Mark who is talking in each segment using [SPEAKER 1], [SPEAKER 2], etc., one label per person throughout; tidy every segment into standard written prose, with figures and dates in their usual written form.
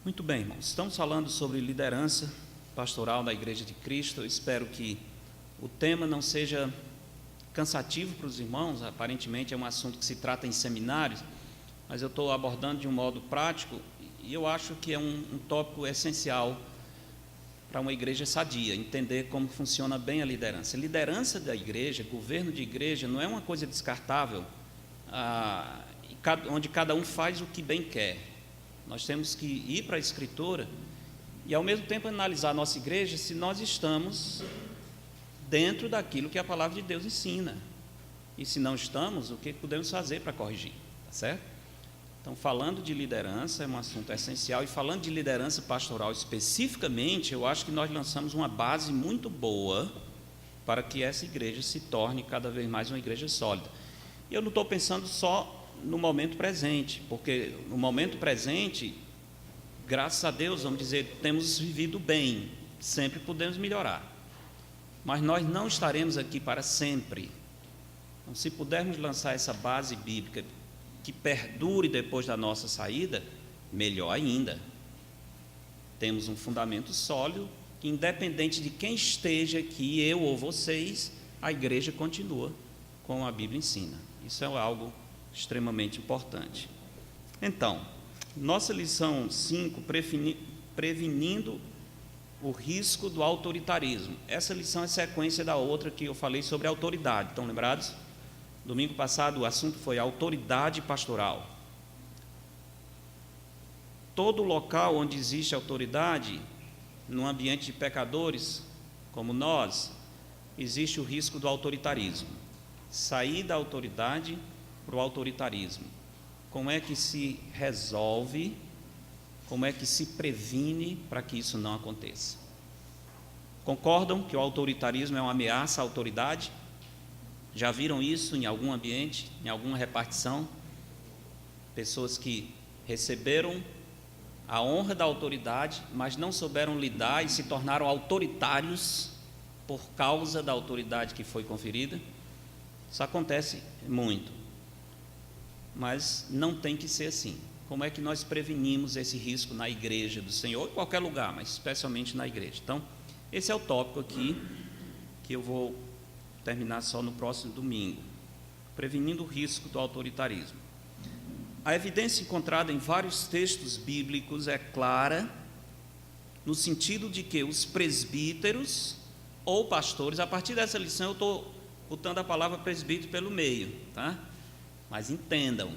[SPEAKER 1] Muito bem, irmãos. Estamos falando sobre liderança pastoral da Igreja de Cristo. Eu espero que o tema não seja cansativo para os irmãos. Aparentemente é um assunto que se trata em seminários, mas eu estou abordando de um modo prático e eu acho que é um tópico essencial para uma igreja sadia, entender como funciona bem a liderança. Liderança da igreja, governo de igreja, não é uma coisa descartável, onde cada um faz o que bem quer. Nós temos que ir para a Escritura e, ao mesmo tempo, analisar a nossa igreja se nós estamos dentro daquilo que a palavra de Deus ensina. E se não estamos, o que podemos fazer para corrigir, tá certo? Então, falando de liderança, é um assunto essencial, e falando de liderança pastoral especificamente, eu acho que nós lançamos uma base muito boa para que essa igreja se torne cada vez mais uma igreja sólida. E eu não estou pensando só no momento presente, porque no momento presente, graças a Deus, vamos dizer, temos vivido bem, sempre podemos melhorar, mas nós não estaremos aqui para sempre. Então, se pudermos lançar essa base bíblica que perdure depois da nossa saída, melhor ainda. Temos um fundamento sólido, que independente de quem esteja aqui, eu ou vocês, a igreja continua como a Bíblia ensina. Isso é algo extremamente importante. Então, nossa lição 5, prevenindo o risco do autoritarismo. Essa lição é sequência da outra que eu falei sobre autoridade. Estão lembrados? Domingo passado o assunto foi autoridade pastoral. Todo local onde existe autoridade, num ambiente de pecadores como nós, existe o risco do autoritarismo. Sair da autoridade para o autoritarismo. Como é que se resolve, como é que se previne para que isso não aconteça? Concordam que o autoritarismo é uma ameaça à autoridade? Já viram isso em algum ambiente, em alguma repartição? Pessoas que receberam a honra da autoridade, mas não souberam lidar e se tornaram autoritários por causa da autoridade que foi conferida? Isso acontece muito. Mas não tem que ser assim. Como é que nós prevenimos esse risco na igreja do Senhor, em qualquer lugar, mas especialmente na igreja? Então, esse é o tópico aqui, que eu vou terminar só no próximo domingo. Prevenindo o risco do autoritarismo. A evidência encontrada em vários textos bíblicos é clara, no sentido de que os presbíteros ou pastores, a partir dessa lição eu estou botando a palavra presbítero pelo meio, tá? Mas entendam,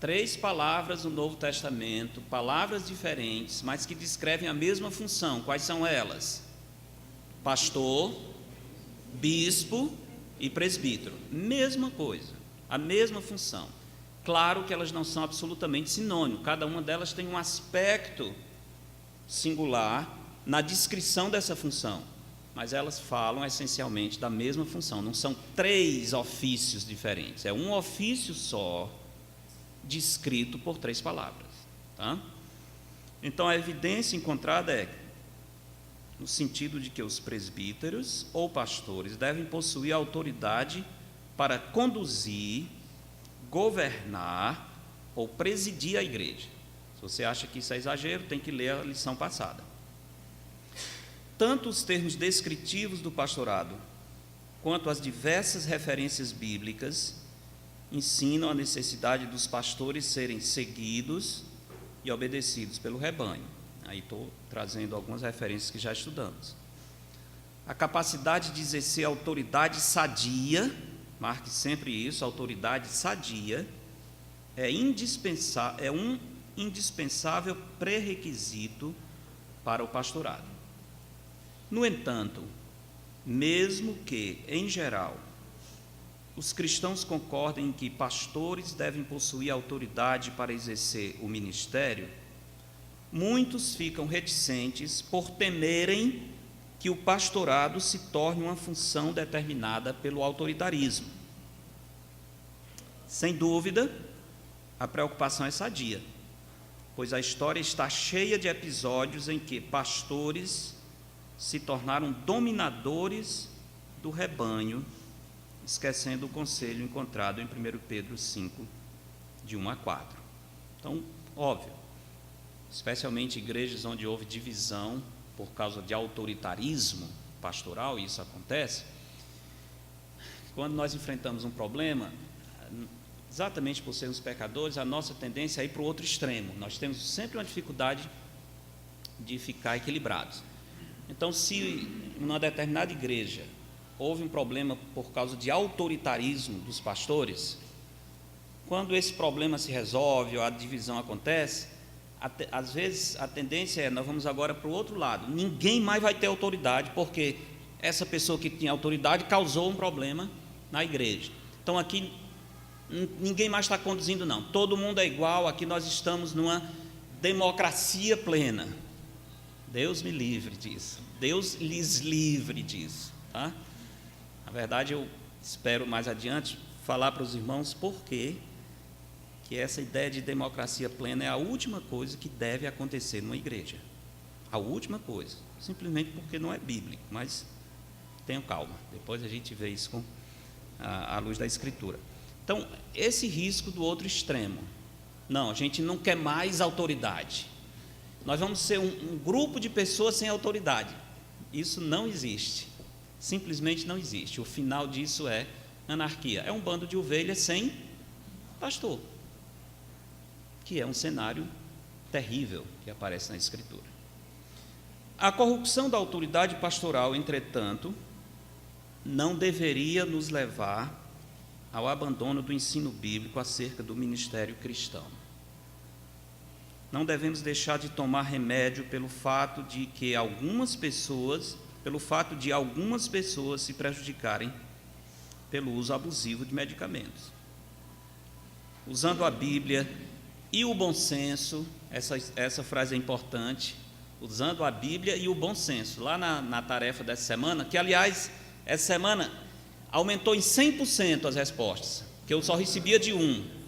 [SPEAKER 1] 3 palavras no Novo Testamento, palavras diferentes, mas que descrevem a mesma função. Quais são elas? Pastor, bispo e presbítero. Mesma coisa, a mesma função. Claro que elas não são absolutamente sinônimos, cada uma delas tem um aspecto singular na descrição dessa função, mas elas falam essencialmente da mesma função. Não são 3 ofícios diferentes, é um ofício só, descrito por 3 palavras, tá? Então a evidência encontrada é no sentido de que os presbíteros ou pastores devem possuir autoridade para conduzir, governar ou presidir a igreja. Se você acha que isso é exagero, tem que ler a lição passada. Tanto os termos descritivos do pastorado, quanto as diversas referências bíblicas, ensinam a necessidade dos pastores serem seguidos e obedecidos pelo rebanho. Aí estou trazendo algumas referências que já estudamos. A capacidade de exercer autoridade sadia, marque sempre isso, autoridade sadia, é um indispensável pré-requisito para o pastorado. No entanto, mesmo que, em geral, os cristãos concordem em que pastores devem possuir autoridade para exercer o ministério, muitos ficam reticentes por temerem que o pastorado se torne uma função determinada pelo autoritarismo. Sem dúvida, a preocupação é sadia, pois a história está cheia de episódios em que pastores se tornaram dominadores do rebanho, esquecendo o conselho encontrado em 1 Pedro 5, de 1 a 4. Então, óbvio, especialmente igrejas onde houve divisão por causa de autoritarismo pastoral, e isso acontece. Quando nós enfrentamos um problema, exatamente por sermos pecadores, a nossa tendência é ir para o outro extremo. Nós temos sempre uma dificuldade de ficar equilibrados. Então, se em uma determinada igreja houve um problema por causa de autoritarismo dos pastores, quando esse problema se resolve ou a divisão acontece, às vezes a tendência é, nós vamos agora para o outro lado, ninguém mais vai ter autoridade, porque essa pessoa que tinha autoridade causou um problema na igreja. Então aqui ninguém mais está conduzindo, não, todo mundo é igual, aqui nós estamos numa democracia plena. Deus me livre disso, Deus lhes livre disso, tá? Na verdade, eu espero mais adiante falar para os irmãos por que essa ideia de democracia plena é a última coisa que deve acontecer numa igreja. A última coisa, simplesmente porque não é bíblico, mas tenham calma, depois a gente vê isso com a luz da Escritura. Então, esse risco do outro extremo, não, a gente não quer mais autoridade, nós vamos ser um grupo de pessoas sem autoridade. Isso não existe, simplesmente não existe. O final disso é anarquia, é um bando de ovelhas sem pastor, que é um cenário terrível que aparece na Escritura. A corrupção da autoridade pastoral, entretanto, não deveria nos levar ao abandono do ensino bíblico acerca do ministério cristão. Não devemos deixar de tomar remédio pelo fato de algumas pessoas se prejudicarem pelo uso abusivo de medicamentos. Usando a Bíblia e o bom senso, essa frase é importante, usando a Bíblia e o bom senso, lá na tarefa dessa semana, que aliás, essa semana aumentou em 100% as respostas, que eu só recebia de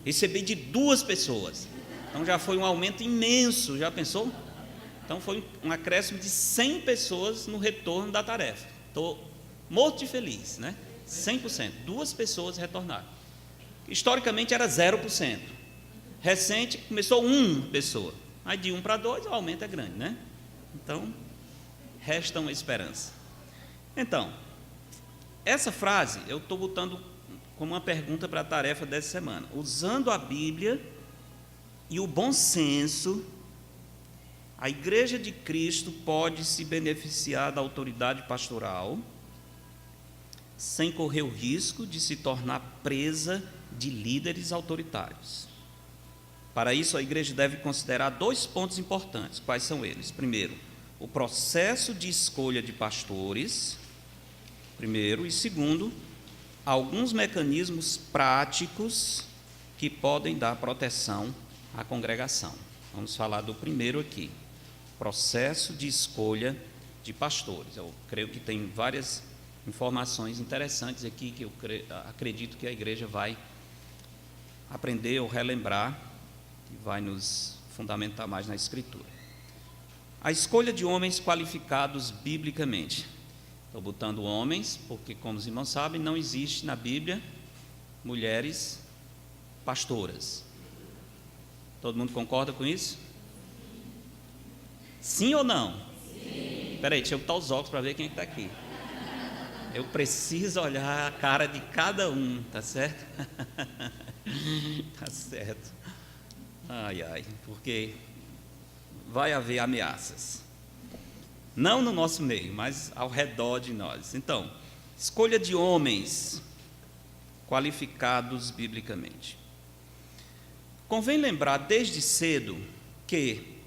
[SPEAKER 1] recebi de 2 pessoas, então já foi um aumento imenso, já pensou? Então foi um acréscimo de 100 pessoas no retorno da tarefa, estou morto de feliz, né? 100%, 2 pessoas retornaram, historicamente era 0%, recente começou 1 pessoa, aí de 1 para 2 o aumento é grande, né? Então, resta uma esperança. Então, essa frase eu estou botando como uma pergunta para a tarefa dessa semana. Usando a Bíblia e o bom senso, a Igreja de Cristo pode se beneficiar da autoridade pastoral sem correr o risco de se tornar presa de líderes autoritários. Para isso, a igreja deve considerar 2 pontos importantes. Quais são eles? Primeiro, o processo de escolha de pastores. Primeiro. E segundo, alguns mecanismos práticos que podem dar proteção à congregação. Vamos falar do primeiro aqui. Processo de escolha de pastores. Eu creio que tem várias informações interessantes aqui que eu acredito que a igreja vai aprender ou relembrar, que vai nos fundamentar mais na Escritura. A escolha de homens qualificados biblicamente. Estou botando homens, porque, como os irmãos sabem, não existe na Bíblia mulheres pastoras. Todo mundo concorda com isso? Sim ou não? Sim. Espera aí, deixa eu botar os óculos para ver quem está aqui. Eu preciso olhar a cara de cada um, tá certo? Tá certo. Ai, porque vai haver ameaças. Não no nosso meio, mas ao redor de nós. Então, escolha de homens qualificados biblicamente. Convém lembrar desde cedo que,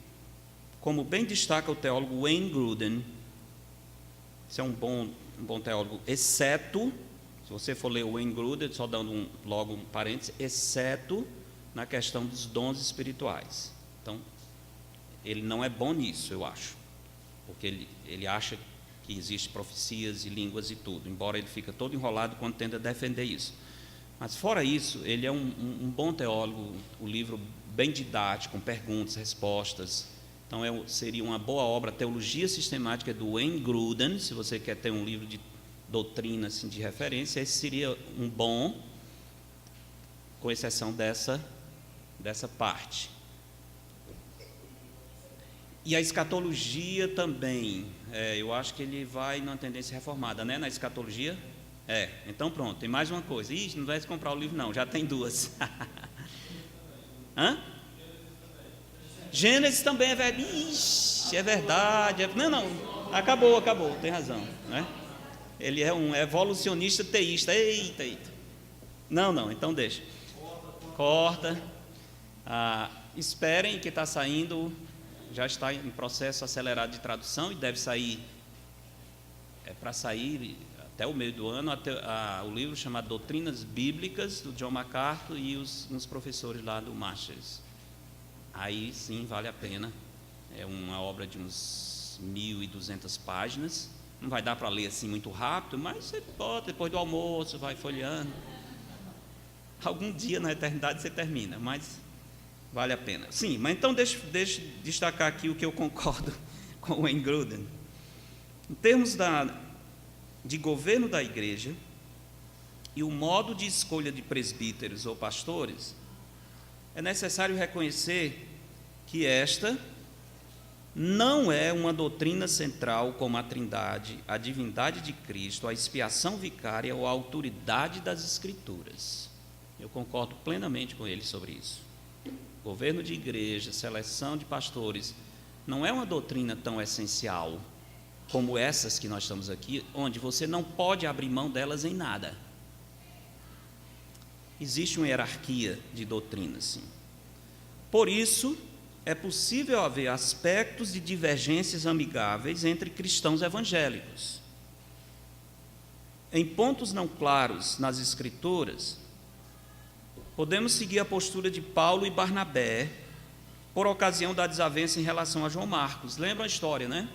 [SPEAKER 1] como bem destaca o teólogo Wayne Grudem, esse é um bom teólogo, exceto, se você for ler o Wayne Grudem, só dando logo um parênteses, exceto na questão dos dons espirituais. Então, ele não é bom nisso, eu acho, porque ele acha que existem profecias e línguas e tudo, embora ele fica todo enrolado quando tenta defender isso. Mas fora isso, ele é um bom teólogo, o livro bem didático, com perguntas, respostas. Então seria uma boa obra, Teologia Sistemática do Wayne Grudem. Se você quer ter um livro de doutrina assim, de referência, esse seria um bom, com exceção dessa parte. E a escatologia também, eu acho que ele vai numa tendência reformada, né? Na escatologia. Então pronto, tem mais uma coisa. Ixi, não vai comprar o livro não, já tem duas. Hã? Gênesis também é verdade. Ixi, é verdade. Não, acabou, tem razão, né? Ele é um evolucionista teísta. Eita. Não, então deixa. Corta. Esperem que está saindo, já está em processo acelerado de tradução e deve sair, para sair até o meio do ano, o livro chamado Doutrinas Bíblicas, do John MacArthur e uns professores lá do Masters. Aí sim vale a pena. É uma obra de uns 1.200 páginas. Não vai dar para ler assim muito rápido, mas você pode, depois do almoço, vai folheando. Algum dia na eternidade você termina, mas vale a pena. Sim, mas então deixa eu destacar aqui o que eu concordo com o Wayne Grudem. Em termos de governo da igreja e o modo de escolha de presbíteros ou pastores, é necessário reconhecer que esta não é uma doutrina central como a Trindade, a divindade de Cristo, a expiação vicária ou a autoridade das Escrituras. Eu concordo plenamente com ele sobre isso. Governo de igreja, seleção de pastores, não é uma doutrina tão essencial como essas que nós estamos aqui, onde você não pode abrir mão delas em nada. Existe uma hierarquia de doutrinas, sim. Por isso, é possível haver aspectos de divergências amigáveis entre cristãos evangélicos. Em pontos não claros nas Escrituras, podemos seguir a postura de Paulo e Barnabé por ocasião da desavença em relação a João Marcos. Lembra a história, né?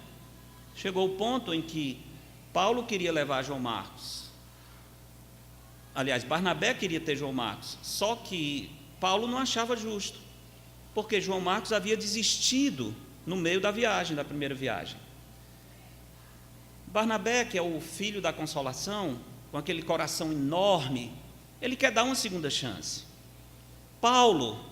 [SPEAKER 1] Chegou o ponto em que Paulo queria levar João Marcos. Aliás, Barnabé queria ter João Marcos, só que Paulo não achava justo, porque João Marcos havia desistido no meio da viagem, da primeira viagem. Barnabé, que é o filho da consolação, com aquele coração enorme, ele quer dar uma segunda chance. Paulo,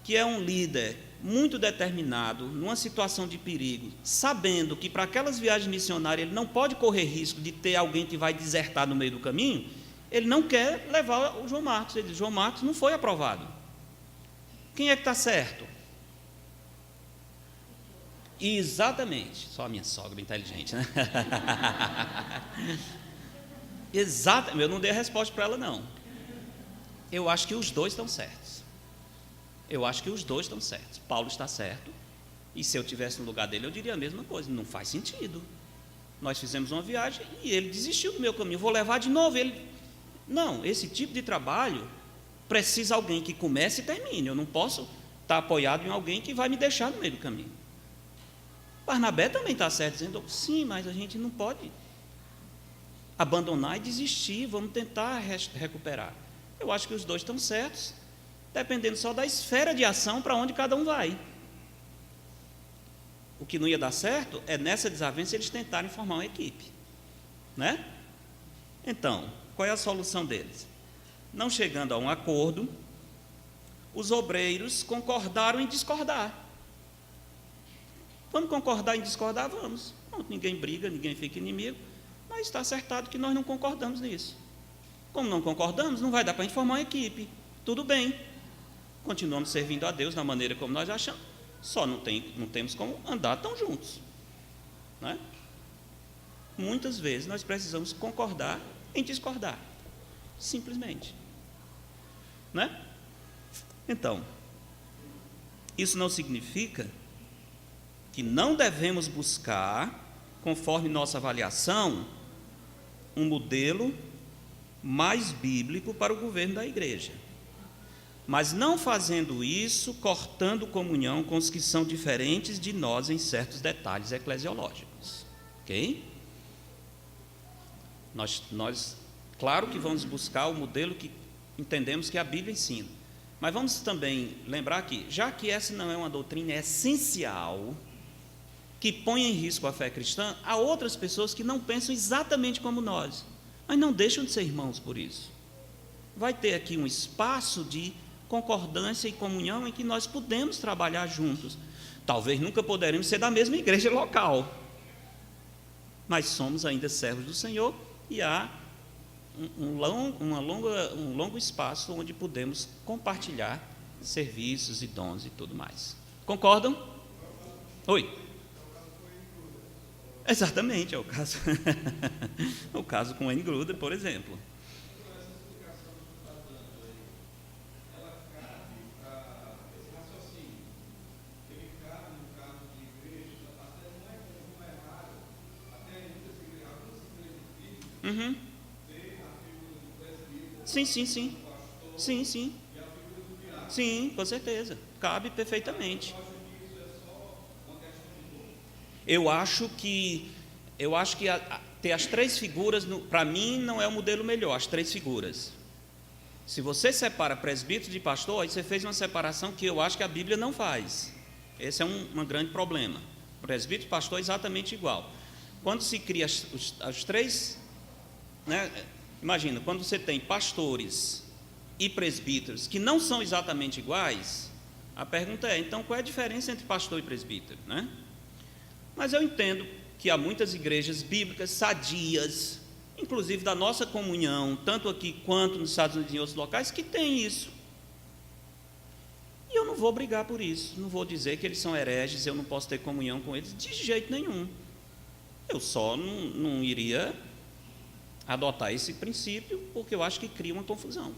[SPEAKER 1] que é um líder muito determinado, numa situação de perigo, sabendo que para aquelas viagens missionárias ele não pode correr risco de ter alguém que vai desertar no meio do caminho, ele não quer levar o João Marcos. Ele diz: João Marcos não foi aprovado. Quem é que está certo? Exatamente, só a minha sogra inteligente, né? Exatamente, eu não dei a resposta para ela, não. Eu acho que os dois estão certos. Paulo está certo, e se eu estivesse no lugar dele, eu diria a mesma coisa. Não faz sentido. Nós fizemos uma viagem e ele desistiu do meu caminho. Vou levar de novo ele. Não, esse tipo de trabalho precisa alguém que comece e termine. Eu não posso estar apoiado em alguém que vai me deixar no meio do caminho. Barnabé também está certo, dizendo: sim, mas a gente não pode abandonar e desistir, vamos tentar recuperar. Eu acho que os dois estão certos, dependendo só da esfera de ação para onde cada um vai. O que não ia dar certo é nessa desavença eles tentarem formar uma equipe, né? Então, qual é a solução deles? Não chegando a um acordo, os obreiros concordaram em discordar. Vamos concordar em discordar? Vamos. Ninguém briga, ninguém fica inimigo, mas está acertado que nós não concordamos nisso. Como não concordamos, não vai dar para a gente formar uma equipe. Tudo bem. Continuamos servindo a Deus da maneira como nós achamos, só não temos como andar tão juntos, né? Muitas vezes nós precisamos concordar em discordar, simplesmente, né? Então, isso não significa que não devemos buscar, conforme nossa avaliação, um modelo mais bíblico para o governo da igreja, mas não fazendo isso cortando comunhão com os que são diferentes de nós em certos detalhes eclesiológicos, ok? Nós, claro que vamos buscar o modelo que entendemos que a Bíblia ensina, mas vamos também lembrar que, já que essa não é uma doutrina essencial, que põe em risco a fé cristã, há outras pessoas que não pensam exatamente como nós, mas não deixam de ser irmãos por isso. Vai ter aqui um espaço de concordância e comunhão em que nós podemos trabalhar juntos. Talvez nunca poderemos ser da mesma igreja local, mas somos ainda servos do Senhor e há um longo espaço onde podemos compartilhar serviços e dons e tudo mais. Concordam? Oi? Exatamente, é o caso. O caso com Wayne Grudem, por exemplo. Uhum. Sim, sim, sim. Sim, sim. Sim, com certeza. Cabe perfeitamente. Eu acho que ter as três figuras, para mim, não é o modelo melhor, as três figuras. Se você separa presbítero de pastor, aí você fez uma separação que eu acho que a Bíblia não faz. Esse é um grande problema. Presbítero e pastor é exatamente igual. Quando se cria as três, né, imagina, quando você tem pastores e presbíteros que não são exatamente iguais, a pergunta é, então qual é a diferença entre pastor e presbítero, né? Mas eu entendo que há muitas igrejas bíblicas sadias, inclusive da nossa comunhão, tanto aqui quanto nos Estados Unidos e em outros locais, que tem isso. E eu não vou brigar por isso, não vou dizer que eles são hereges, eu não posso ter comunhão com eles, de jeito nenhum. Eu só não iria adotar esse princípio, porque eu acho que cria uma confusão.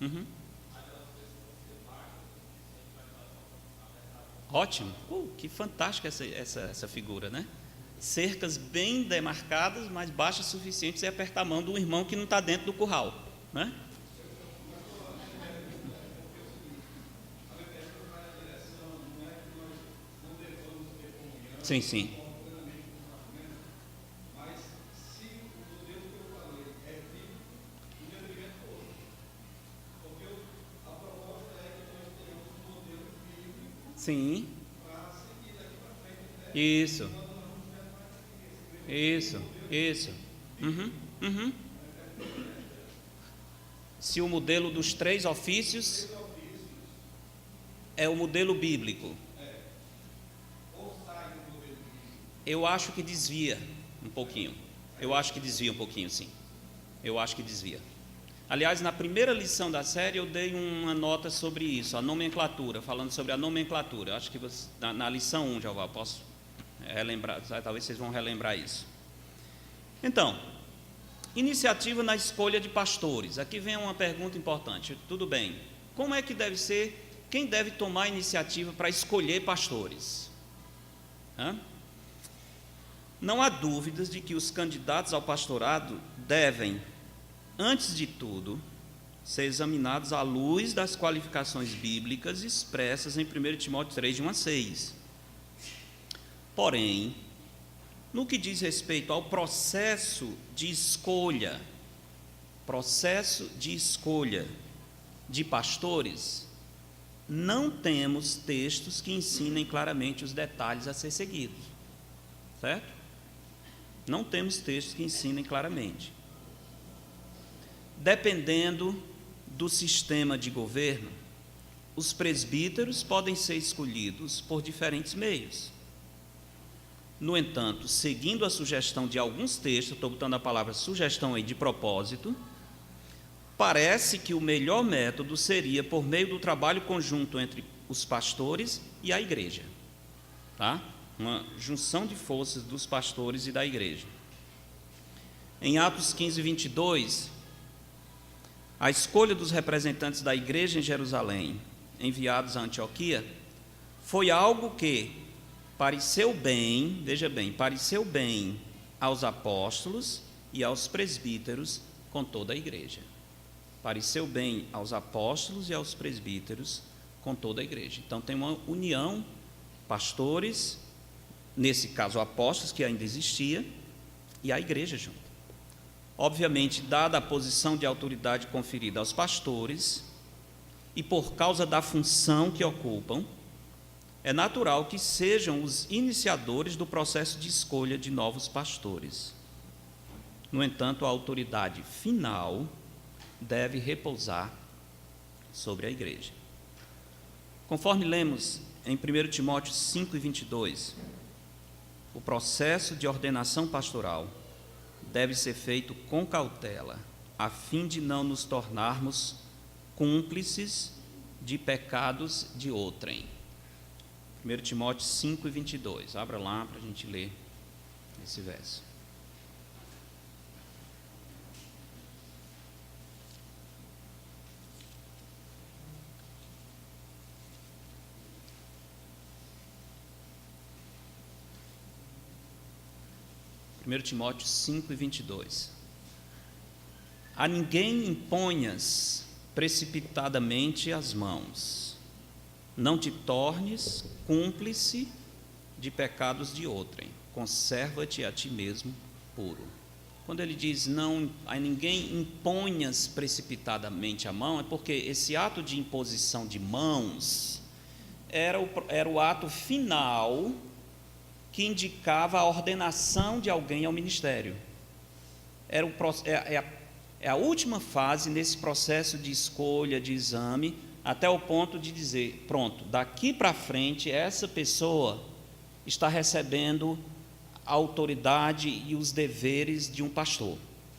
[SPEAKER 1] Uhum. Ótimo, que fantástica essa figura, né? Cercas bem demarcadas, mas baixas o suficiente para você apertar a mão do irmão que não está dentro do curral, né? Sim, sim. Sim. Isso. Isso. Uhum, uhum. Se o modelo dos três ofícios é o modelo bíblico, eu acho que desvia um pouquinho. Eu acho que desvia um pouquinho, sim. Eu acho que desvia. Aliás, na primeira lição da série eu dei uma nota sobre isso, a nomenclatura, falando sobre a nomenclatura. Acho que na lição 1, Jeová, posso relembrar, talvez vocês vão relembrar isso. Então, iniciativa na escolha de pastores. Aqui vem uma pergunta importante. Tudo bem, como é que deve ser, quem deve tomar a iniciativa para escolher pastores? Não há dúvidas de que os candidatos ao pastorado devem, antes de tudo, ser examinados à luz das qualificações bíblicas expressas em 1 Timóteo 3, de 1 a 6. Porém, no que diz respeito ao processo de escolha de pastores, não temos textos que ensinem claramente os detalhes a ser seguidos, certo? Não temos textos que ensinem claramente. Dependendo do sistema de governo, os presbíteros podem ser escolhidos por diferentes meios. No entanto, seguindo a sugestão de alguns textos, estou botando a palavra sugestão aí de propósito, parece que o melhor método seria por meio do trabalho conjunto entre os pastores e a igreja, tá? Uma junção de forças dos pastores e da igreja. Em Atos 15, 22, a escolha dos representantes da igreja em Jerusalém, enviados a Antioquia, foi algo que pareceu bem, veja bem, pareceu bem aos apóstolos e aos presbíteros com toda a igreja. Pareceu bem aos apóstolos e aos presbíteros com toda a igreja. Então tem uma união, pastores, nesse caso apóstolos, que ainda existia, e a igreja junto. Obviamente, dada a posição de autoridade conferida aos pastores, e por causa da função que ocupam, é natural que sejam os iniciadores do processo de escolha de novos pastores. No entanto, a autoridade final deve repousar sobre a igreja. Conforme lemos em 1 Timóteo 5:22, o processo de ordenação pastoral deve ser feito com cautela, a fim de não nos tornarmos cúmplices de pecados de outrem. 1 Timóteo 5:22, abra lá para a gente ler esse verso. Primeiro Timóteo 5:22. A ninguém imponhas precipitadamente as mãos, não te tornes cúmplice de pecados de outrem, conserva-te a ti mesmo puro. Quando ele diz não a ninguém imponhas precipitadamente a mão, é porque esse ato de imposição de mãos era o ato final que indicava a ordenação de alguém ao ministério. É a última fase nesse processo de escolha, de exame, até o ponto de dizer, pronto, daqui para frente essa pessoa está recebendo a autoridade e os deveres de um pastor.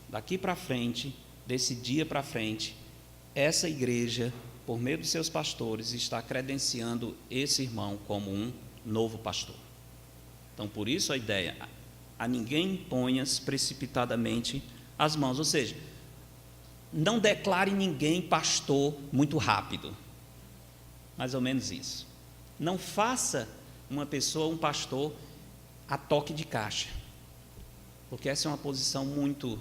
[SPEAKER 1] Daqui para frente, desse dia para frente, essa igreja, por meio dos seus pastores, está credenciando esse irmão como um novo pastor. Então, por isso a ideia, a ninguém imponhas precipitadamente as mãos, ou seja, não declare ninguém pastor muito rápido, mais ou menos isso. Não faça uma pessoa, um pastor, a toque de caixa, porque essa é uma posição muito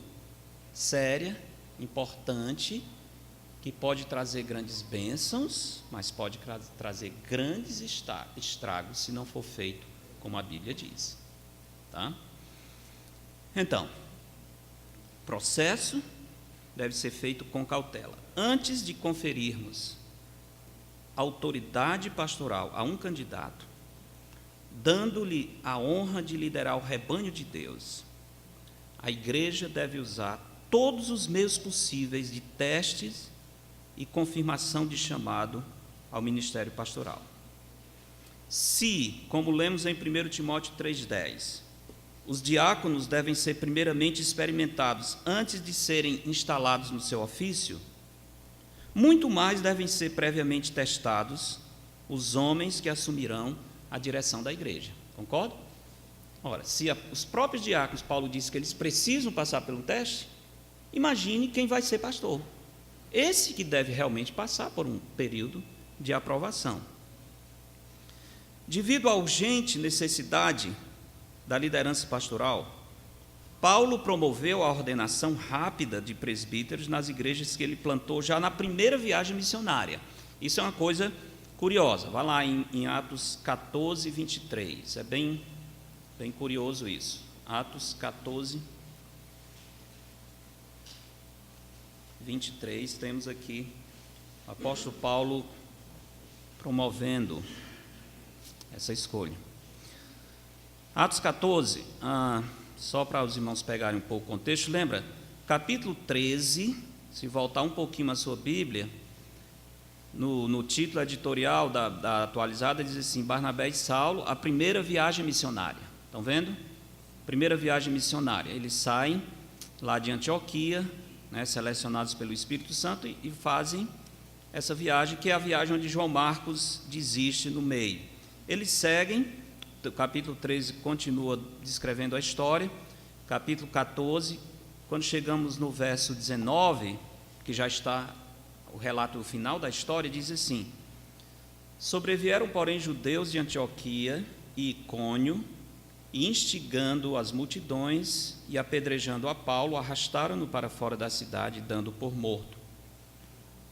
[SPEAKER 1] séria, importante, que pode trazer grandes bênçãos, mas pode trazer grandes estragos se não for feito como a Bíblia diz, tá? Então, processo deve ser feito com cautela. Antes de conferirmos autoridade pastoral a um candidato, dando-lhe a honra de liderar o rebanho de Deus, a igreja deve usar todos os meios possíveis de testes e confirmação de chamado ao ministério pastoral. Se, como lemos em 1 Timóteo 3,10, os diáconos devem ser primeiramente experimentados antes de serem instalados no seu ofício, muito mais devem ser previamente testados os homens que assumirão a direção da igreja. Concorda? Ora, se os próprios diáconos, Paulo disse que eles precisam passar por um teste, imagine quem vai ser pastor. Esse que deve realmente passar por um período de aprovação. Devido à urgente necessidade da liderança pastoral, Paulo promoveu a ordenação rápida de presbíteros nas igrejas que ele plantou já na primeira viagem missionária. Isso é uma coisa curiosa. Vai lá em Atos 14, 23. É bem curioso isso. Atos 14, 23. Temos aqui o apóstolo Paulo promovendo essa escolha. Atos 14, só para os irmãos pegarem um pouco o contexto, lembra? Capítulo 13, se voltar um pouquinho a sua Bíblia, no título editorial da atualizada, diz assim, Barnabé e Saulo, a primeira viagem missionária. Estão vendo? Primeira viagem missionária. Eles saem lá de Antioquia, né, selecionados pelo Espírito Santo, e fazem essa viagem, que é a viagem onde João Marcos desiste no meio. Eles seguem, o capítulo 13 continua descrevendo a história, capítulo 14, quando chegamos no verso 19, que já está o relato final da história, diz assim, sobrevieram, porém, judeus de Antioquia e Icônio, e instigando as multidões e apedrejando a Paulo, arrastaram-no para fora da cidade, dando por morto.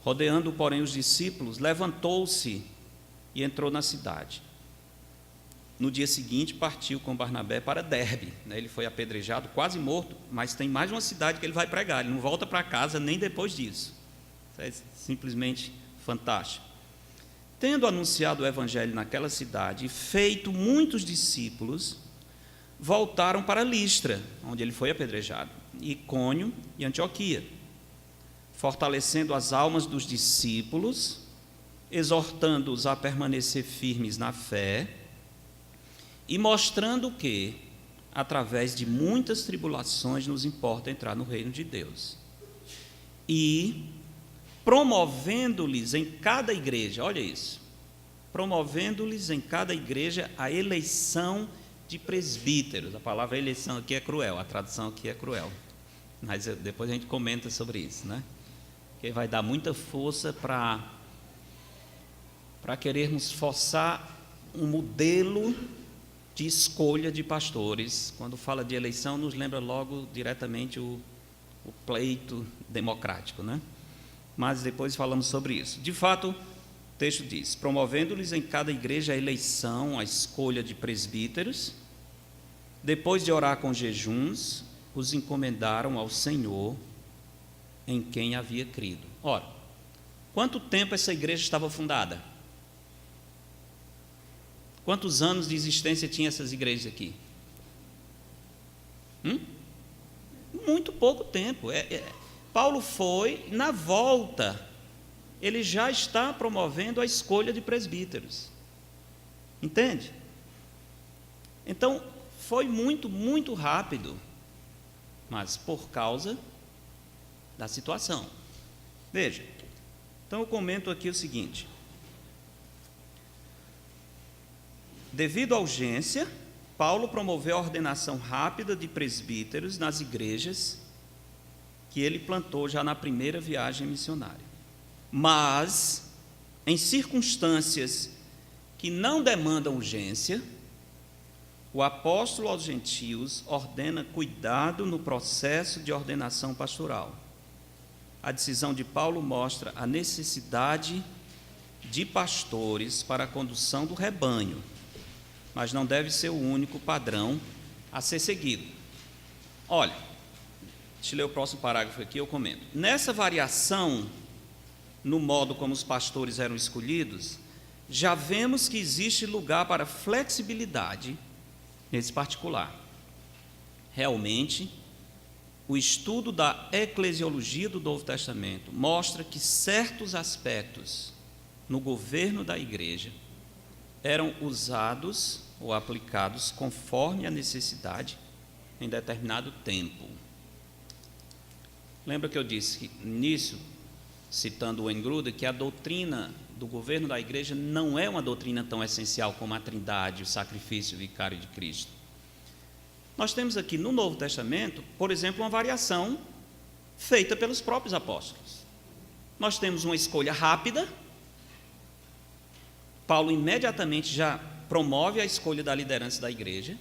[SPEAKER 1] Rodeando, porém, os discípulos, levantou-se e entrou na cidade. No dia seguinte, partiu com Barnabé para Derbe. Ele foi apedrejado, quase morto, mas tem mais uma cidade que ele vai pregar. Ele não volta para casa nem depois disso. Isso é simplesmente fantástico. Tendo anunciado o evangelho naquela cidade e feito muitos discípulos, voltaram para Listra, onde ele foi apedrejado. Icônio e Antioquia, fortalecendo as almas dos discípulos, exortando-os a permanecer firmes na fé e mostrando que, através de muitas tribulações, nos importa entrar no reino de Deus. E promovendo-lhes em cada igreja, olha isso, promovendo-lhes em cada igreja a eleição de presbíteros. A palavra eleição aqui é cruel, a tradução aqui é cruel, mas depois a gente comenta sobre isso, né? Que vai dar muita força para querermos forçar um modelo de escolha de pastores. Quando fala de eleição, nos lembra logo diretamente o pleito democrático, né? Mas depois falamos sobre isso. De fato, o texto diz: promovendo-lhes em cada igreja a eleição, a escolha de presbíteros, depois de orar com jejuns, os encomendaram ao Senhor, em quem havia crido. Ora, quanto tempo essa igreja estava fundada? Quantos anos de existência tinha essas igrejas aqui? Muito pouco tempo. Paulo foi, na volta, ele já está promovendo a escolha de presbíteros. Entende? Então, foi muito, muito rápido, mas por causa da situação. Veja, então eu comento aqui o seguinte: devido à urgência, Paulo promoveu a ordenação rápida de presbíteros nas igrejas que ele plantou já na primeira viagem missionária. Mas, em circunstâncias que não demandam urgência, o apóstolo aos gentios ordena cuidado no processo de ordenação pastoral. A decisão de Paulo mostra a necessidade de pastores para a condução do rebanho, mas não deve ser o único padrão a ser seguido. Olha, deixa eu ler o próximo parágrafo aqui, eu comento. Nessa variação no modo como os pastores eram escolhidos, já vemos que existe lugar para flexibilidade nesse particular. Realmente, o estudo da eclesiologia do Novo Testamento mostra que certos aspectos no governo da igreja eram usados ou aplicados conforme a necessidade em determinado tempo. Lembra que eu disse que, nisso, citando o Engruder, que a doutrina do governo da igreja não é uma doutrina tão essencial como a Trindade, o sacrifício vicário de Cristo. Nós temos aqui no Novo Testamento, por exemplo, uma variação feita pelos próprios apóstolos. Nós temos uma escolha rápida. Paulo imediatamente já promove a escolha da liderança da igreja,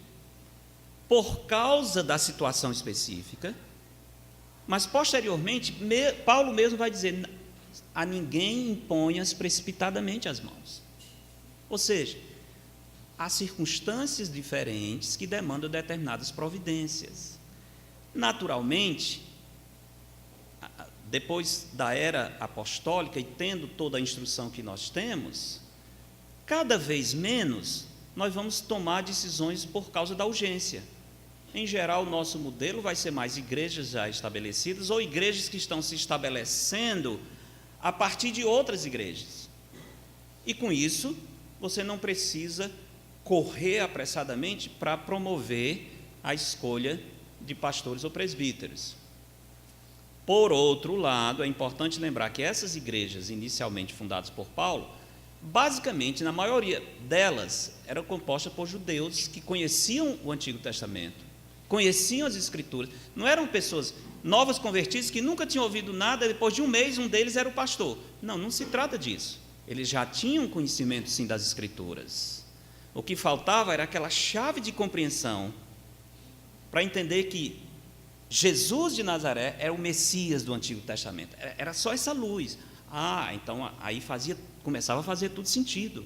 [SPEAKER 1] por causa da situação específica, mas posteriormente, Paulo mesmo vai dizer: a ninguém imponhas precipitadamente as mãos. Ou seja, há circunstâncias diferentes que demandam determinadas providências. Naturalmente, depois da era apostólica e tendo toda a instrução que nós temos, cada vez menos nós vamos tomar decisões por causa da urgência. Em geral, o nosso modelo vai ser mais igrejas já estabelecidas ou igrejas que estão se estabelecendo a partir de outras igrejas. E com isso, você não precisa correr apressadamente para promover a escolha de pastores ou presbíteros. Por outro lado, é importante lembrar que essas igrejas inicialmente fundadas por Paulo, basicamente, na maioria delas, eram compostas por judeus que conheciam o Antigo Testamento, conheciam as Escrituras. Não eram pessoas novas convertidas que nunca tinham ouvido nada, depois de um mês um deles era o pastor. Não, não se trata disso. Eles já tinham conhecimento, sim, das Escrituras. O que faltava era aquela chave de compreensão para entender que Jesus de Nazaré era o Messias do Antigo Testamento. Era só essa luz. Então aí começava a fazer tudo sentido.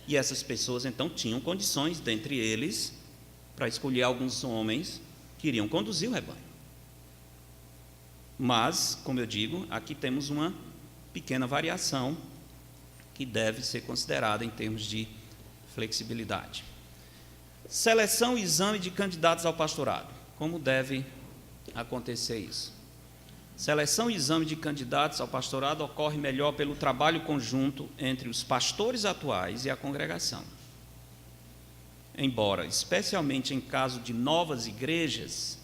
[SPEAKER 1] E essas pessoas então tinham condições, dentre eles, para escolher alguns homens que iriam conduzir o rebanho. Mas, como eu digo, aqui temos uma pequena variação que deve ser considerada em termos de flexibilidade. Seleção e exame de candidatos ao pastorado. Como deve acontecer isso. Seleção e exame de candidatos ao pastorado ocorre melhor pelo trabalho conjunto entre os pastores atuais e a congregação. Embora, especialmente em caso de novas igrejas,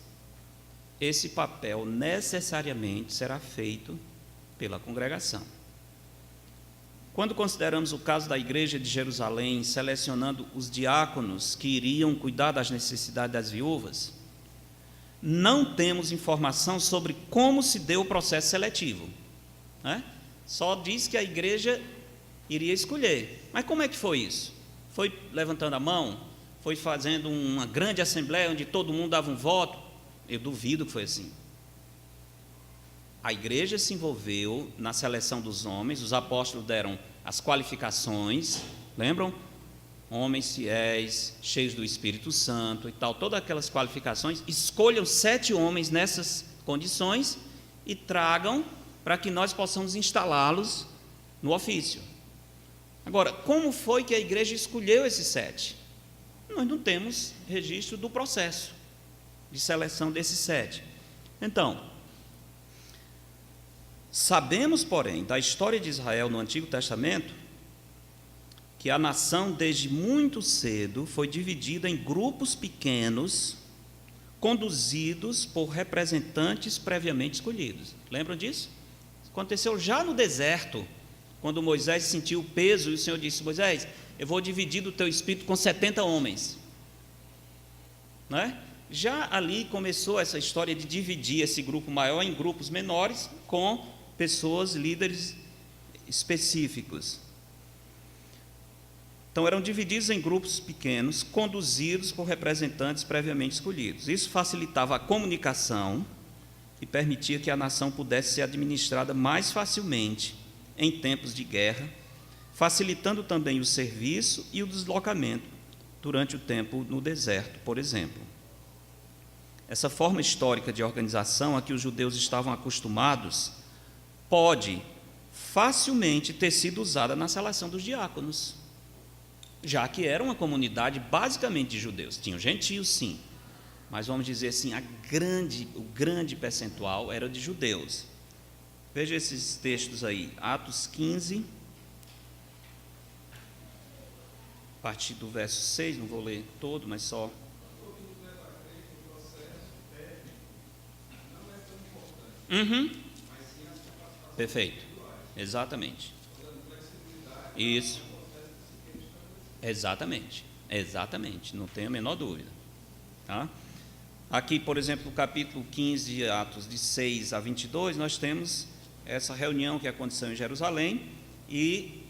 [SPEAKER 1] esse papel necessariamente será feito pela congregação. Quando consideramos o caso da igreja de Jerusalém, selecionando os diáconos que iriam cuidar das necessidades das viúvas, não temos informação sobre como se deu o processo seletivo, né? Só diz que a igreja iria escolher. Mas como é que foi isso? Foi levantando a mão? Foi fazendo uma grande assembleia onde todo mundo dava um voto? Eu duvido que foi assim. A igreja se envolveu na seleção dos homens, os apóstolos deram as qualificações, lembram? Homens fiéis, cheios do Espírito Santo e tal, todas aquelas qualificações. Escolham 7 homens nessas condições e tragam para que nós possamos instalá-los no ofício. Agora, como foi que a igreja escolheu esses 7? Nós não temos registro do processo de seleção desses 7. Então, sabemos, porém, da história de Israel no Antigo Testamento, que a nação, desde muito cedo, foi dividida em grupos pequenos, conduzidos por representantes previamente escolhidos. Lembram disso? Aconteceu já no deserto, quando Moisés sentiu o peso, e o Senhor disse: Moisés, eu vou dividir do teu espírito com 70 homens. Não é? Já ali começou essa história de dividir esse grupo maior em grupos menores, com pessoas, líderes específicos. Então, eram divididos em grupos pequenos, conduzidos por representantes previamente escolhidos. Isso facilitava a comunicação e permitia que a nação pudesse ser administrada mais facilmente em tempos de guerra, facilitando também o serviço e o deslocamento durante o tempo no deserto, por exemplo. Essa forma histórica de organização a que os judeus estavam acostumados pode facilmente ter sido usada na seleção dos diáconos, já que era uma comunidade basicamente de judeus. Tinham gentios, sim, mas vamos dizer assim, o grande percentual era de judeus. Veja esses textos aí, Atos 15, a partir do verso 6, não vou ler todo, mas só. Perfeito, exatamente. Isso. Exatamente, não tenho a menor dúvida. Tá? Aqui, por exemplo, no capítulo 15 de Atos, de 6 a 22, nós temos essa reunião que aconteceu em Jerusalém e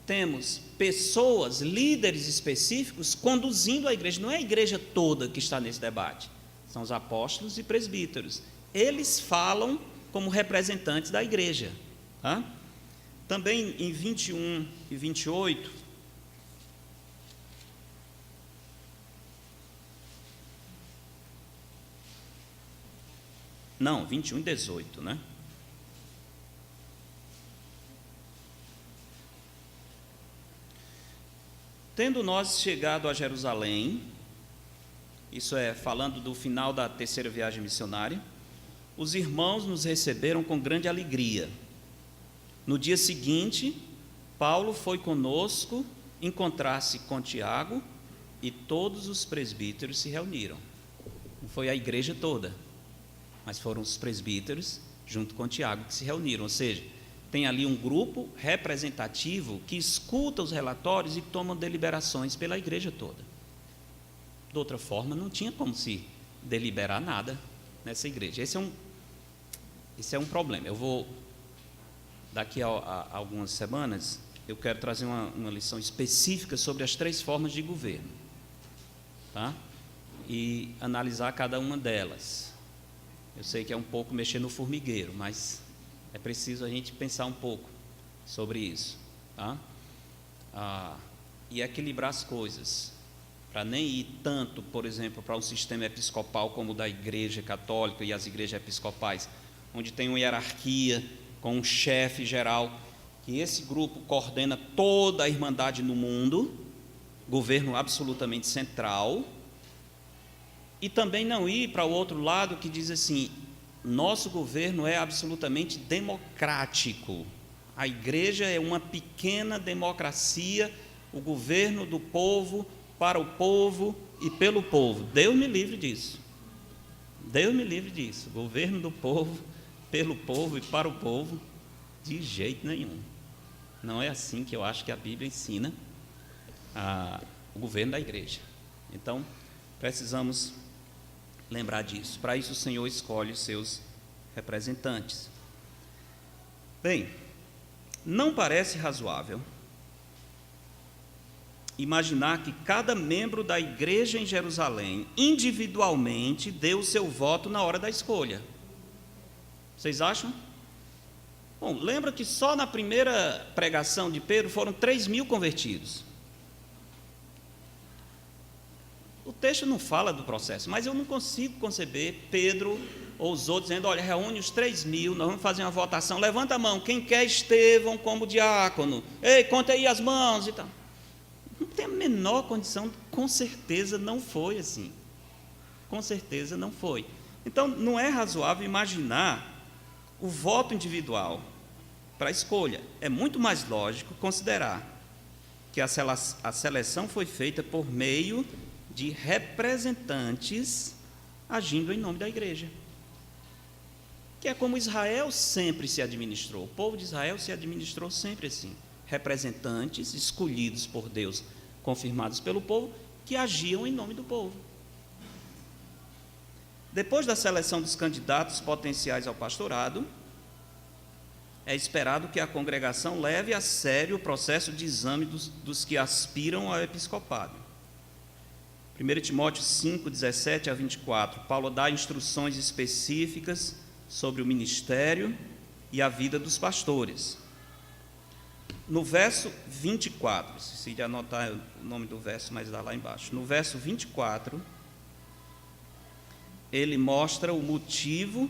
[SPEAKER 1] temos pessoas, líderes específicos, conduzindo a igreja. Não é a igreja toda que está nesse debate, são os apóstolos e presbíteros. Eles falam como representantes da igreja. Tá? Também em 21 e 28, não, 21 e 18, né? Tendo nós chegado a Jerusalém, isso é, falando do final da terceira viagem missionária, os irmãos nos receberam com grande alegria. No dia seguinte, Paulo foi conosco encontrar-se com Tiago e todos os presbíteros se reuniram. Não foi a igreja toda, mas foram os presbíteros, junto com Tiago, que se reuniram. Ou seja, tem ali um grupo representativo que escuta os relatórios e toma deliberações pela igreja toda. De outra forma, não tinha como se deliberar nada nessa igreja. Esse é um problema. Eu vou, daqui a algumas semanas, eu quero trazer uma lição específica sobre as 3 formas de governo, tá? E analisar cada uma delas. Eu sei que é um pouco mexer no formigueiro, mas é preciso a gente pensar um pouco sobre isso, tá? E equilibrar as coisas, para nem ir tanto, por exemplo, para um sistema episcopal como o da Igreja Católica e as igrejas episcopais, onde tem uma hierarquia com um chefe geral, que esse grupo coordena toda a irmandade no mundo, governo absolutamente central. E também não ir para o outro lado que diz assim: Nosso governo é absolutamente democrático. A igreja é uma pequena democracia, o governo do povo, para o povo e pelo povo. Deus me livre disso. Deus me livre disso. Governo do povo, pelo povo e para o povo, de jeito nenhum. Não é assim que eu acho que a Bíblia ensina o governo da igreja. Então, precisamos lembrar disso. Para isso o Senhor escolhe os seus representantes. Bem, não parece razoável imaginar que cada membro da igreja em Jerusalém, individualmente, deu o seu voto na hora da escolha. Vocês acham? Bom, lembra que só na primeira pregação de Pedro foram 3.000 convertidos. O texto não fala do processo, mas eu não consigo conceber Pedro ou os outros dizendo: olha, reúne os 3.000, nós vamos fazer uma votação, levanta a mão, quem quer Estevão como diácono? Ei, conta aí as mãos e tal. Não tem a menor condição, com certeza não foi assim. Com certeza não foi. Então, não é razoável imaginar o voto individual para a escolha. É muito mais lógico considerar que a seleção foi feita por meio de representantes agindo em nome da igreja, que é como Israel sempre se administrou. O povo de Israel se administrou sempre assim: representantes escolhidos por Deus, confirmados pelo povo, que agiam em nome do povo. Depois da seleção dos candidatos potenciais ao pastorado, é esperado que a congregação leve a sério o processo de exame dos que aspiram ao episcopado. 1 Timóteo 5, 17 a 24, Paulo dá instruções específicas sobre o ministério e a vida dos pastores. No verso 24, se anotar o nome do verso, mas dá lá embaixo. No verso 24, ele mostra o motivo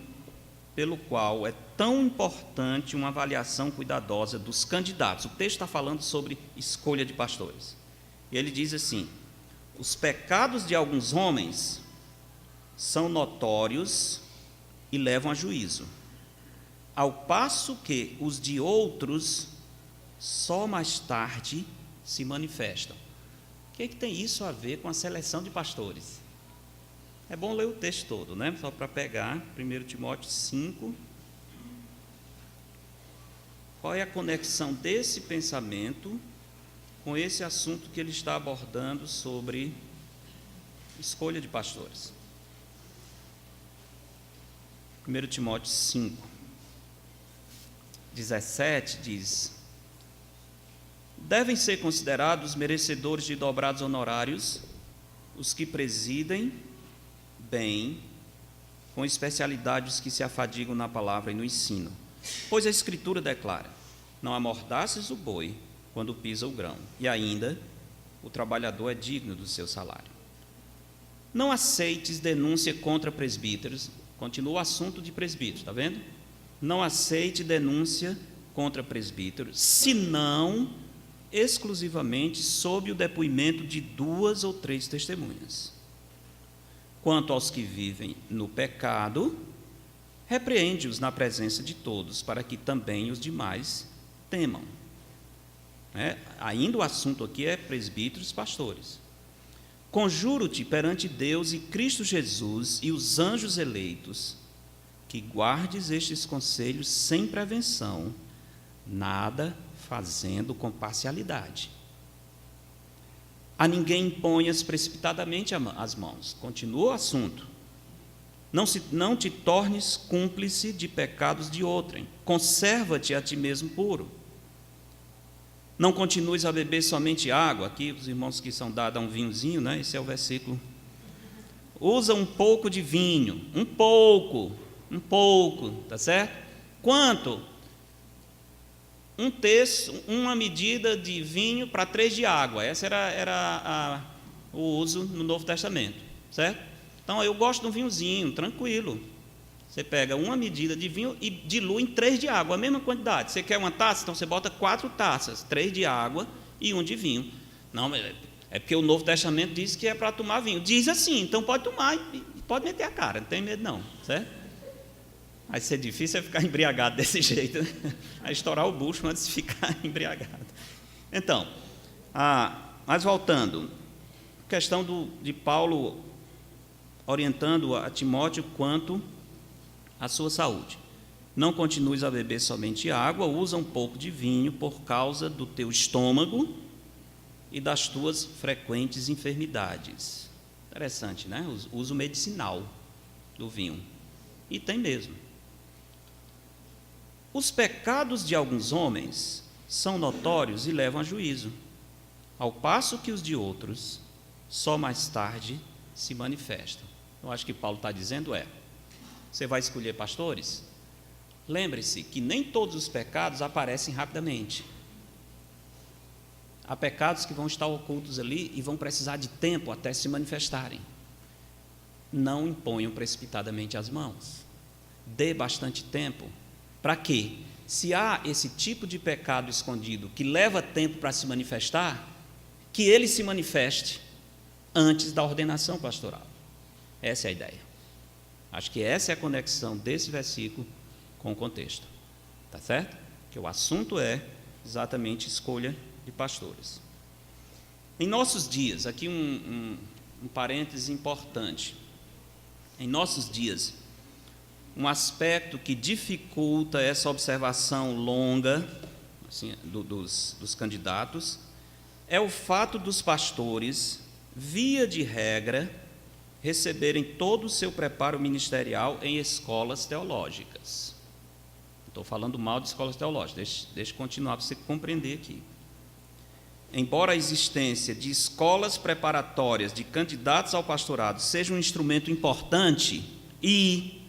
[SPEAKER 1] pelo qual é tão importante uma avaliação cuidadosa dos candidatos. O texto está falando sobre escolha de pastores. E ele diz assim: os pecados de alguns homens são notórios e levam a juízo, ao passo que os de outros só mais tarde se manifestam. O que tem isso a ver com a seleção de pastores? É bom ler o texto todo, né? Só para pegar 1 Timóteo 5. Qual é a conexão desse pensamento com esse assunto que ele está abordando sobre escolha de pastores? 1 Timóteo 5, 17 diz: devem ser considerados merecedores de dobrados honorários os que presidem bem, com especialidade os que se afadigam na palavra e no ensino. Pois a Escritura declara: não amordaces o boi quando pisa o grão, e ainda o trabalhador é digno do seu salário. Não aceites denúncia contra presbíteros. Continua o assunto de presbíteros, está vendo? Não aceite denúncia contra presbíteros, senão exclusivamente sob o depoimento de 2 ou 3 testemunhas. Quanto aos que vivem no pecado, repreende-os na presença de todos, para que também os demais temam. Ainda o assunto aqui é presbíteros e pastores. Conjuro-te perante Deus e Cristo Jesus e os anjos eleitos, que guardes estes conselhos sem prevenção, nada fazendo com parcialidade. A ninguém imponhas precipitadamente as mãos. Continua o assunto. Não te tornes cúmplice de pecados de outrem. Conserva-te a ti mesmo puro. Não continues a beber somente água. Aqui os irmãos que são dados a um vinhozinho, né? Esse é o versículo. Usa um pouco de vinho. Um pouco, tá certo? Quanto? 1/3, uma medida de vinho para 3 de água. Esse era o uso no Novo Testamento, certo? Então, eu gosto de um vinhozinho, tranquilo. Você pega uma medida de vinho e dilui em 3 de água, a mesma quantidade. Você quer uma taça? Então, você bota 4 taças, 3 de água e 1 de vinho. Não, é porque o Novo Testamento diz que é para tomar vinho. Diz assim, então pode tomar e pode meter a cara, não tem medo não, certo? Vai ser difícil ficar embriagado desse jeito, né? Vai estourar o bucho antes de ficar embriagado. Então, mas voltando, questão de Paulo orientando a Timóteo quanto à sua saúde. Não continues a beber somente água, usa um pouco de vinho por causa do teu estômago e das tuas frequentes enfermidades. Interessante, né? O uso medicinal do vinho. E tem mesmo. Os pecados de alguns homens são notórios e levam a juízo, ao passo que os de outros só mais tarde se manifestam. Eu acho que Paulo está dizendo você vai escolher pastores? Lembre-se que nem todos os pecados aparecem rapidamente. Há pecados que vão estar ocultos ali e vão precisar de tempo até se manifestarem. Não imponham precipitadamente as mãos. Dê bastante tempo. Para quê? Se há esse tipo de pecado escondido que leva tempo para se manifestar, que ele se manifeste antes da ordenação pastoral. Essa é a ideia. Acho que essa é a conexão desse versículo com o contexto. Tá certo? Que o assunto é exatamente escolha de pastores. Em nossos dias, aqui um parêntese importante. Em nossos dias, um aspecto que dificulta essa observação longa assim, dos candidatos é o fato dos pastores, via de regra, receberem todo o seu preparo ministerial em escolas teológicas. Estou falando mal de escolas teológicas, deixa eu continuar para você compreender aqui. Embora a existência de escolas preparatórias de candidatos ao pastorado seja um instrumento importante e,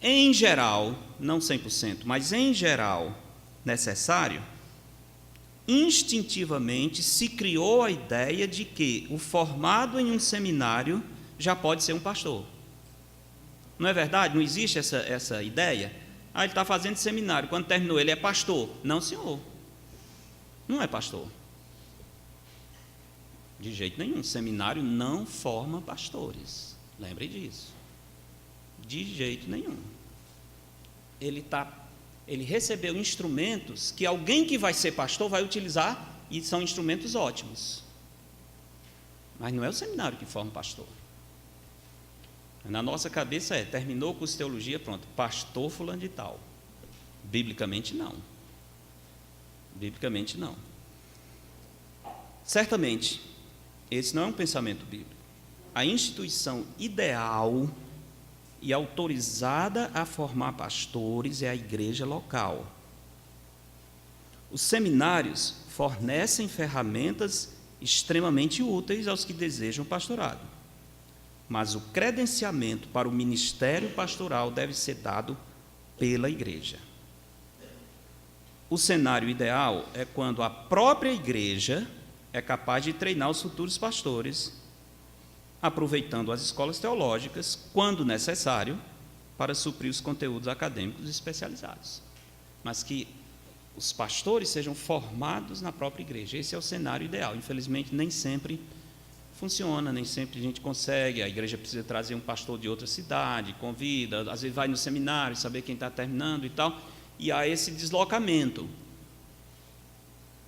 [SPEAKER 1] em geral, não 100%, mas em geral, necessário, instintivamente se criou a ideia de que o formado em um seminário já pode ser um pastor. Não é verdade? Não existe essa ideia? Ele está fazendo seminário, quando terminou ele é pastor. Não, senhor. Não é pastor. De jeito nenhum. Seminário não forma pastores. Lembre disso. De jeito nenhum. Ele recebeu instrumentos que alguém que vai ser pastor vai utilizar e são instrumentos ótimos. Mas não é o seminário que forma pastor. Na nossa cabeça terminou o curso de teologia, pronto, pastor fulano de tal. Biblicamente não. Biblicamente não. Certamente, esse não é um pensamento bíblico. A instituição ideal e autorizada a formar pastores é a igreja local. Os seminários fornecem ferramentas extremamente úteis aos que desejam pastorado, mas o credenciamento para o ministério pastoral deve ser dado pela igreja. O cenário ideal é quando a própria igreja é capaz de treinar os futuros pastores, aproveitando as escolas teológicas, quando necessário, para suprir os conteúdos acadêmicos especializados. Mas que os pastores sejam formados na própria igreja. Esse é o cenário ideal. Infelizmente, nem sempre funciona, nem sempre a gente consegue. A igreja precisa trazer um pastor de outra cidade, convida, às vezes vai no seminário, saber quem está terminando e tal, e há esse deslocamento.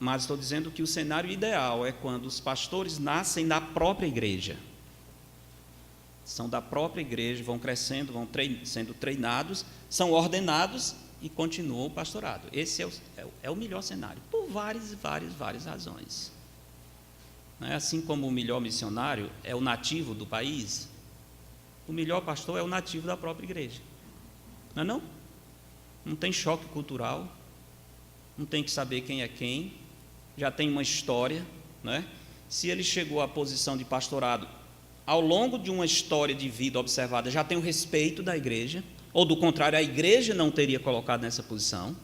[SPEAKER 1] Mas estou dizendo que o cenário ideal é quando os pastores nascem da própria igreja. São da própria igreja, vão crescendo, vão sendo treinados, são ordenados e continuam o pastorado. Esse é o melhor cenário, por várias razões. Não é assim como o melhor missionário é o nativo do país, o melhor pastor é o nativo da própria igreja. Não é não? Não tem choque cultural, não tem que saber quem é quem, já tem uma história, não é? Se ele chegou à posição de pastorado ao longo de uma história de vida observada, já tem o respeito da igreja, ou do contrário, a igreja não teria colocado nessa posição.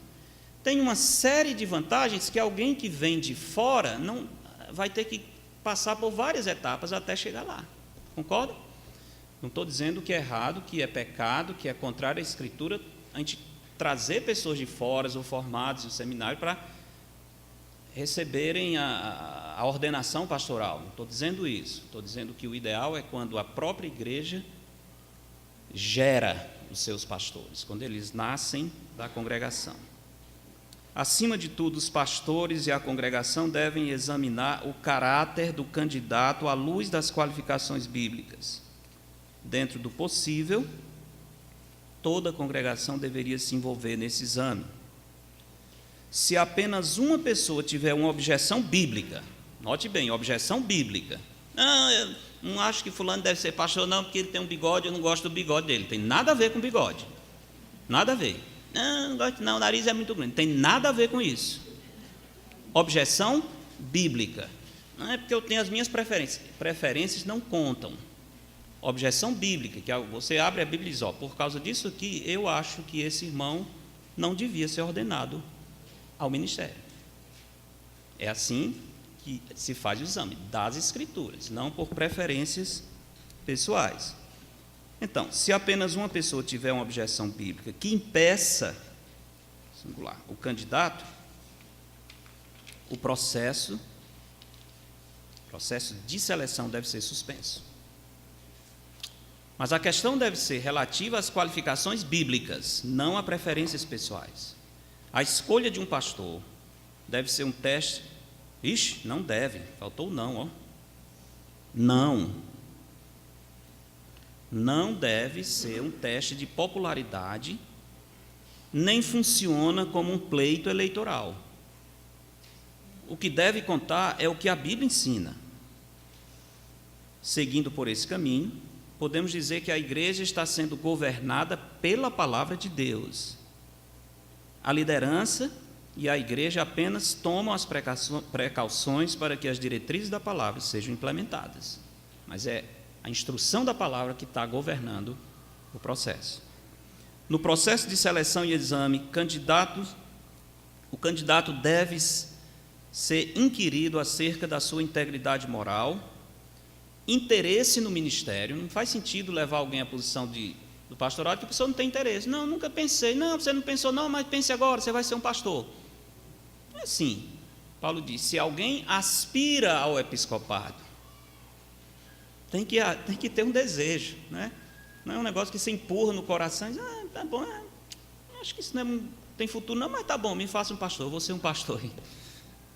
[SPEAKER 1] Tem uma série de vantagens que alguém que vem de fora não vai ter que passar por várias etapas até chegar lá. Concorda? Não estou dizendo que é errado, que é pecado, que é contrário à Escritura, a gente trazer pessoas de fora ou formados no seminário para receberem a ordenação pastoral. Não estou dizendo isso. Estou dizendo que o ideal é quando a própria igreja gera os seus pastores, quando eles nascem da congregação. Acima de tudo, os pastores e a congregação devem examinar o caráter do candidato à luz das qualificações bíblicas. Dentro do possível, toda a congregação deveria se envolver nesse exame. Se apenas uma pessoa tiver uma objeção bíblica, note bem, objeção bíblica. Não, eu não acho que fulano deve ser pastor não, porque ele tem um bigode, eu não gosto do bigode dele. Tem nada a ver com bigode. Nada a ver. Não gosto não, o nariz é muito grande. Tem nada a ver com isso. Objeção bíblica. Não é porque eu tenho as minhas preferências. Preferências não contam. Objeção bíblica, que você abre a Bíblia e diz, por causa disso aqui, eu acho que esse irmão não devia ser ordenado ao ministério. É assim que se faz o exame das Escrituras, não por preferências pessoais. Então, se apenas uma pessoa tiver uma objeção bíblica que impeça, singular, o candidato, o processo de seleção deve ser suspenso. Mas a questão deve ser relativa às qualificações bíblicas, não a preferências pessoais. A escolha de um pastor deve ser um teste. Ixi, não deve, faltou não, Não deve ser um teste de popularidade, nem funciona como um pleito eleitoral. O que deve contar é o que a Bíblia ensina. Seguindo por esse caminho, podemos dizer que a igreja está sendo governada pela palavra de Deus. A liderança e a igreja apenas tomam as precauções para que as diretrizes da palavra sejam implementadas. Mas é a instrução da palavra que está governando o processo. No processo de seleção e exame, o candidato deve ser inquirido acerca da sua integridade moral, interesse no ministério. Não faz sentido levar alguém à posição do pastorado que a pessoa não tem interesse. Não, nunca pensei. Não, você não pensou não, mas pense agora, você vai ser um pastor. É assim, Paulo diz, se alguém aspira ao episcopado, tem que ter um desejo, né? Não é um negócio que você empurra no coração e diz, tá bom, acho que isso não tem futuro não, mas tá bom, me faça um pastor, eu vou ser um pastor.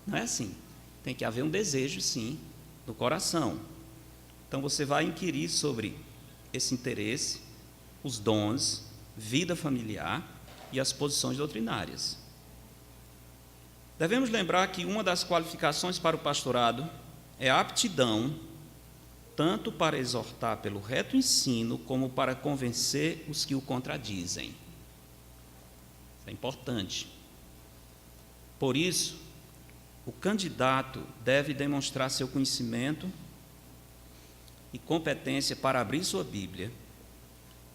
[SPEAKER 1] Não é assim, tem que haver um desejo sim, no coração. Então você vai inquirir sobre esse interesse, os dons, vida familiar e as posições doutrinárias. Devemos lembrar que uma das qualificações para o pastorado é a aptidão, tanto para exortar pelo reto ensino, como para convencer os que o contradizem. Isso é importante. Por isso, o candidato deve demonstrar seu conhecimento e competência para abrir sua Bíblia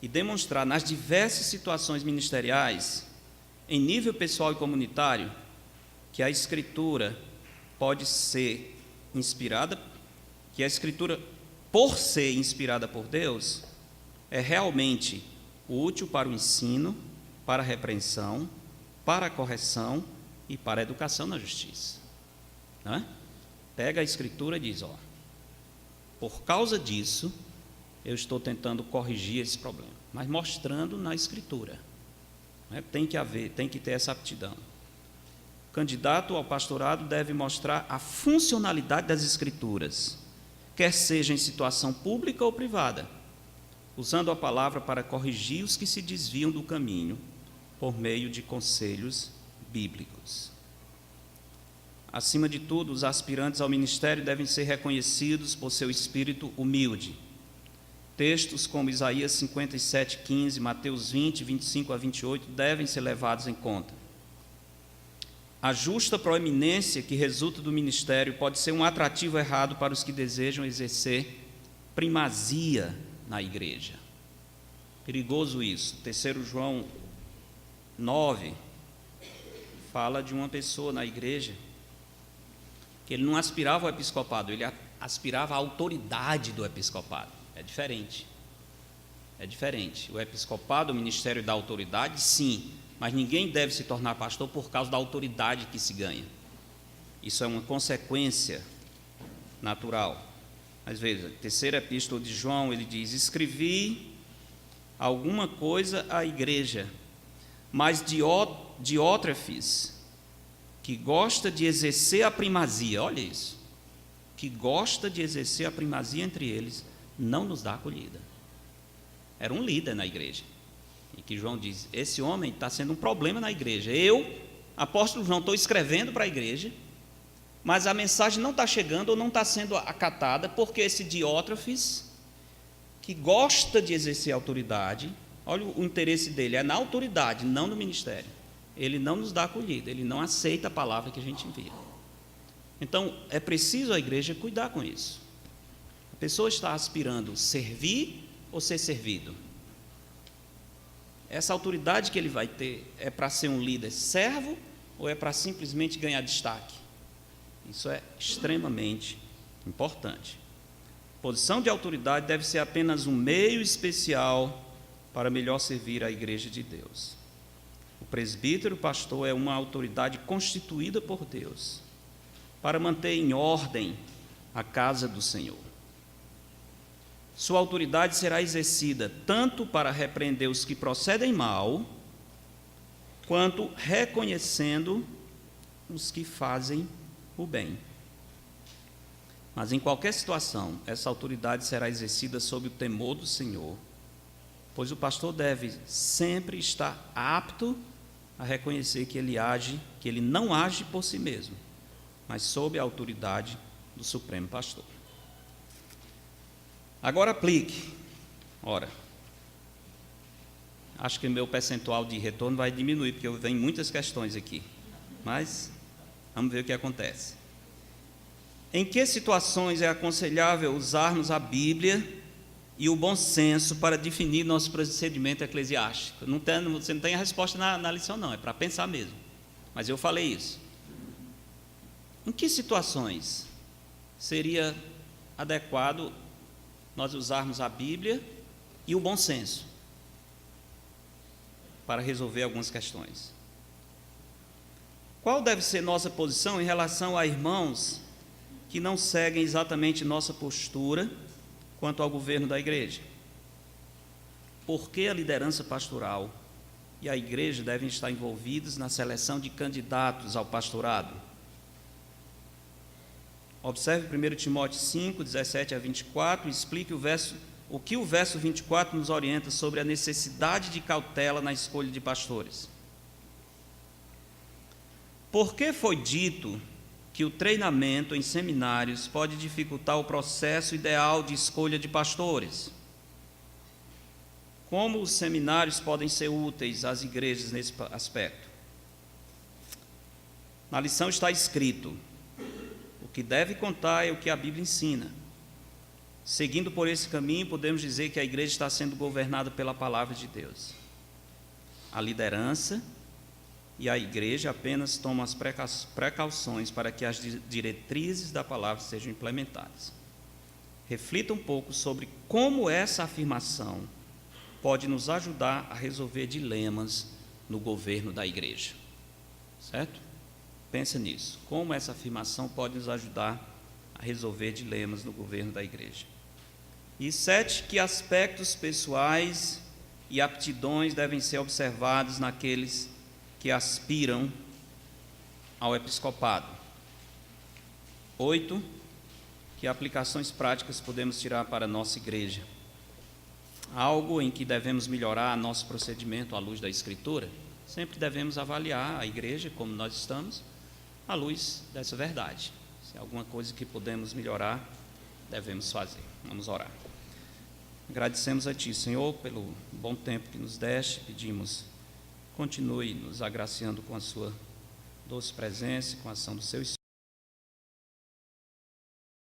[SPEAKER 1] e demonstrar nas diversas situações ministeriais, em nível pessoal e comunitário, que a Escritura pode ser inspirada, que a Escritura, por ser inspirada por Deus, é realmente útil para o ensino, para a repreensão, para a correção e para a educação na justiça. Não é? Pega a Escritura e diz, por causa disso, eu estou tentando corrigir esse problema, mas mostrando na Escritura. Não é? Tem que ter essa aptidão. O candidato ao pastorado deve mostrar a funcionalidade das Escrituras, quer seja em situação pública ou privada, usando a palavra para corrigir os que se desviam do caminho, por meio de conselhos bíblicos. Acima de tudo, os aspirantes ao ministério devem ser reconhecidos por seu espírito humilde. Textos como Isaías 57:15, Mateus 20, 25 a 28 devem ser levados em conta. A justa proeminência que resulta do ministério pode ser um atrativo errado para os que desejam exercer primazia na igreja. Perigoso isso. 3 João 9 fala de uma pessoa na igreja que ele não aspirava ao episcopado, ele aspirava à autoridade do episcopado. É diferente. É diferente. O episcopado, o ministério da autoridade, sim, mas ninguém deve se tornar pastor por causa da autoridade que se ganha. Isso é uma consequência natural. Mas veja, terceira epístola de João, ele diz, escrevi alguma coisa à igreja, mas Diótrefes, que gosta de exercer a primazia, olha isso, que gosta de exercer a primazia entre eles, não nos dá acolhida. Era um líder na igreja, e que João diz, esse homem está sendo um problema na igreja. Eu, apóstolo João, estou escrevendo para a igreja, mas a mensagem não está chegando ou não está sendo acatada, porque esse Diótrefes, que gosta de exercer a autoridade, olha o interesse dele, é na autoridade, não no ministério. Ele não nos dá acolhida, ele não aceita a palavra que a gente envia. Então, é preciso a igreja cuidar com isso. A pessoa está aspirando servir ou ser servido? Essa autoridade que ele vai ter é para ser um líder servo ou é para simplesmente ganhar destaque? Isso é extremamente importante. Posição de autoridade deve ser apenas um meio especial para melhor servir a igreja de Deus. O presbítero, o pastor, é uma autoridade constituída por Deus para manter em ordem a casa do Senhor. Sua autoridade será exercida tanto para repreender os que procedem mal, quanto reconhecendo os que fazem o bem. Mas em qualquer situação, essa autoridade será exercida sob o temor do Senhor, pois o pastor deve sempre estar apto a reconhecer que ele não age por si mesmo, mas sob a autoridade do Supremo Pastor. Agora aplique. Ora, acho que meu percentual de retorno vai diminuir, porque eu venho muitas questões aqui, mas vamos ver o que acontece. Em que situações é aconselhável usarmos a Bíblia e o bom senso para definir nosso procedimento eclesiástico? Você não tem a resposta na lição, não, é para pensar mesmo. Mas eu falei isso. Em que situações seria adequado nós usarmos a Bíblia e o bom senso para resolver algumas questões? Qual deve ser nossa posição em relação a irmãos que não seguem exatamente nossa postura quanto ao governo da igreja? Por que a liderança pastoral e a igreja devem estar envolvidos na seleção de candidatos ao pastorado? Observe 1 Timóteo 5, 17 a 24, e explique o que o verso 24 nos orienta sobre a necessidade de cautela na escolha de pastores. Por que foi dito que o treinamento em seminários pode dificultar o processo ideal de escolha de pastores? Como os seminários podem ser úteis às igrejas nesse aspecto? Na lição está escrito: o que deve contar é o que a Bíblia ensina. Seguindo por esse caminho, podemos dizer que a igreja está sendo governada pela palavra de Deus. A liderança e a igreja apenas tomam as precauções para que as diretrizes da palavra sejam implementadas. Reflita um pouco sobre como essa afirmação pode nos ajudar a resolver dilemas no governo da igreja. Certo? Pensa nisso. Como essa afirmação pode nos ajudar a resolver dilemas no governo da igreja. E 7, que aspectos pessoais e aptidões devem ser observados naqueles que aspiram ao episcopado. 8, que aplicações práticas podemos tirar para a nossa igreja. Algo em que devemos melhorar nosso procedimento à luz da Escritura. Sempre devemos avaliar a igreja, como nós estamos, à luz dessa verdade. Se há alguma coisa que podemos melhorar, devemos fazer. Vamos orar. Agradecemos a Ti, Senhor, pelo bom tempo que nos deste. Pedimos, continue nos agraciando com a Sua doce presença, com a ação do Seu Espírito.